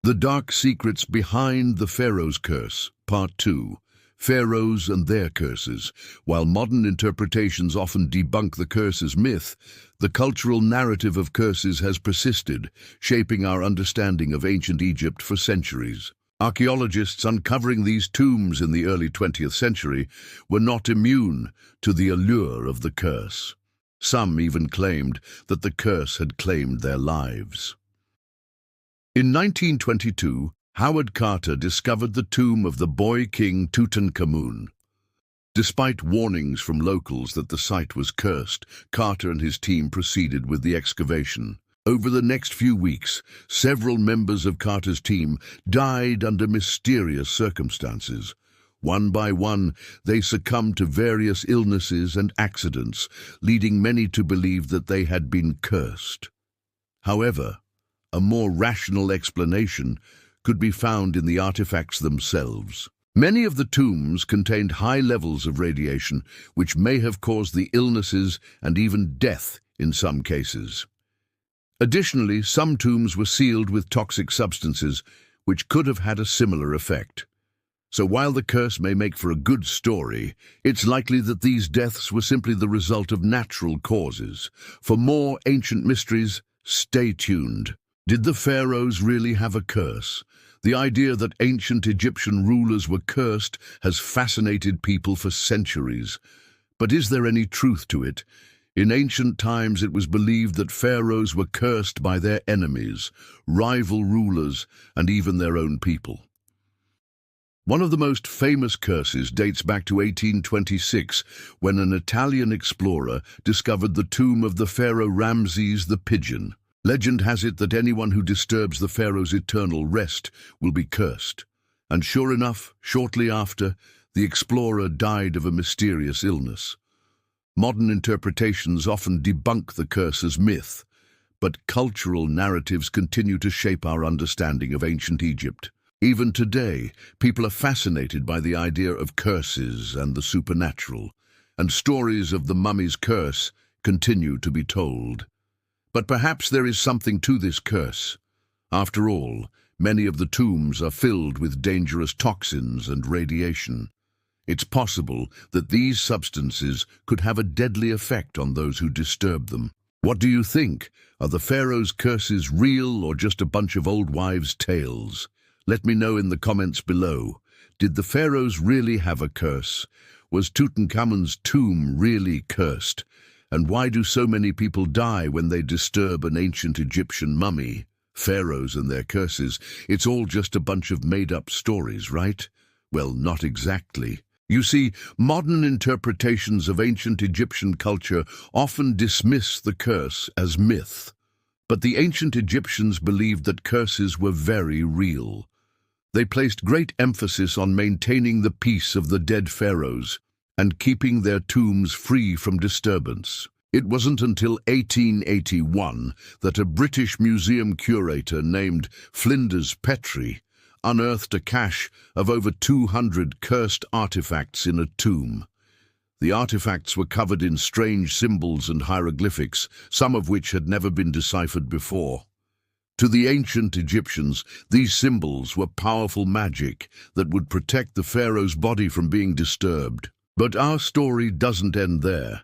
The Dark Secrets Behind the Pharaoh's Curse, Part 2. Pharaohs and Their Curses. While modern interpretations often debunk the curse as myth, the cultural narrative of curses has persisted, shaping our understanding of ancient Egypt for centuries. Archaeologists uncovering these tombs in the early 20th century were not immune to the allure of the curse. Some even claimed that the curse had claimed their lives. In 1922, Howard Carter discovered the tomb of the boy king Tutankhamun. Despite warnings from locals that the site was cursed, Carter and his team proceeded with the excavation. Over the next few weeks, several members of Carter's team died under mysterious circumstances. One by one, they succumbed to various illnesses and accidents, leading many to believe that they had been cursed. However, a more rational explanation could be found in the artifacts themselves. Many of the tombs contained high levels of radiation, which may have caused the illnesses and even death in some cases. Additionally, some tombs were sealed with toxic substances, which could have had a similar effect. So while the curse may make for a good story, it's likely that these deaths were simply the result of natural causes. For more ancient mysteries, stay tuned. Did the pharaohs really have a curse? The idea that ancient Egyptian rulers were cursed has fascinated people for centuries. But is there any truth to it? In ancient times, it was believed that pharaohs were cursed by their enemies, rival rulers, and even their own people. One of the most famous curses dates back to 1826, when an Italian explorer discovered the tomb of the pharaoh Ramses the Pigeon. Legend has it that anyone who disturbs the pharaoh's eternal rest will be cursed. And sure enough, shortly after, the explorer died of a mysterious illness. Modern interpretations often debunk the curse as myth, but cultural narratives continue to shape our understanding of ancient Egypt. Even today, people are fascinated by the idea of curses and the supernatural, and stories of the mummy's curse continue to be told. But perhaps there is something to this curse. After all, many of the tombs are filled with dangerous toxins and radiation. It's possible that these substances could have a deadly effect on those who disturb them. What do you think? Are the pharaoh's curses real or just a bunch of old wives' tales? Let me know in the comments below. Did the pharaohs really have a curse? Was Tutankhamun's tomb really cursed? And why do so many people die when they disturb an ancient Egyptian mummy? Pharaohs and their curses, it's all just a bunch of made-up stories, right? Well, not exactly. You see, modern interpretations of ancient Egyptian culture often dismiss the curse as myth. But the ancient Egyptians believed that curses were very real. They placed great emphasis on maintaining the peace of the dead pharaohs and keeping their tombs free from disturbance. It wasn't until 1881 that a British museum curator named Flinders Petrie unearthed a cache of over 200 cursed artifacts in a tomb. The artifacts were covered in strange symbols and hieroglyphics, some of which had never been deciphered before. To the ancient Egyptians, these symbols were powerful magic that would protect the pharaoh's body from being disturbed. But our story doesn't end there.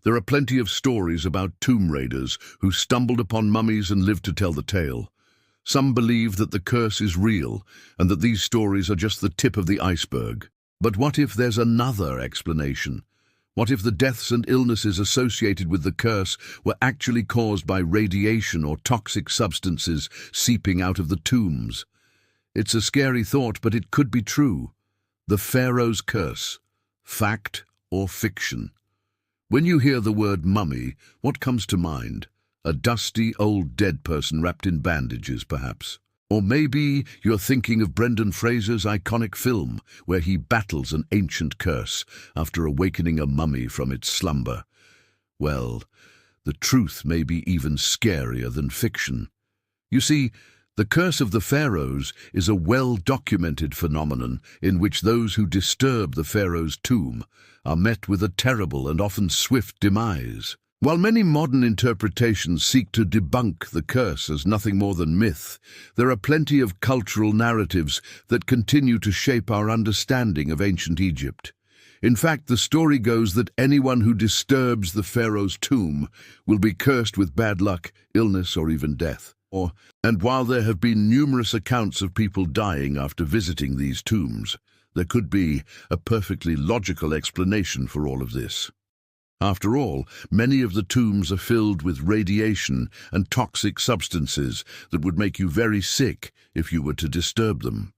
There are plenty of stories about tomb raiders who stumbled upon mummies and lived to tell the tale. Some believe that the curse is real and that these stories are just the tip of the iceberg. But what if there's another explanation? What if the deaths and illnesses associated with the curse were actually caused by radiation or toxic substances seeping out of the tombs? It's a scary thought, but it could be true. The pharaoh's curse. Fact or fiction? When you hear the word mummy, what comes to mind? A dusty, old dead person wrapped in bandages, perhaps. Or maybe you're thinking of Brendan Fraser's iconic film, where he battles an ancient curse after awakening a mummy from its slumber. Well, the truth may be even scarier than fiction. You see, the curse of the pharaohs is a well-documented phenomenon in which those who disturb the pharaoh's tomb are met with a terrible and often swift demise. While many modern interpretations seek to debunk the curse as nothing more than myth, there are plenty of cultural narratives that continue to shape our understanding of ancient Egypt. In fact, the story goes that anyone who disturbs the pharaoh's tomb will be cursed with bad luck, illness, or even death. And while there have been numerous accounts of people dying after visiting these tombs, there could be a perfectly logical explanation for all of this. After all, many of the tombs are filled with radiation and toxic substances that would make you very sick if you were to disturb them.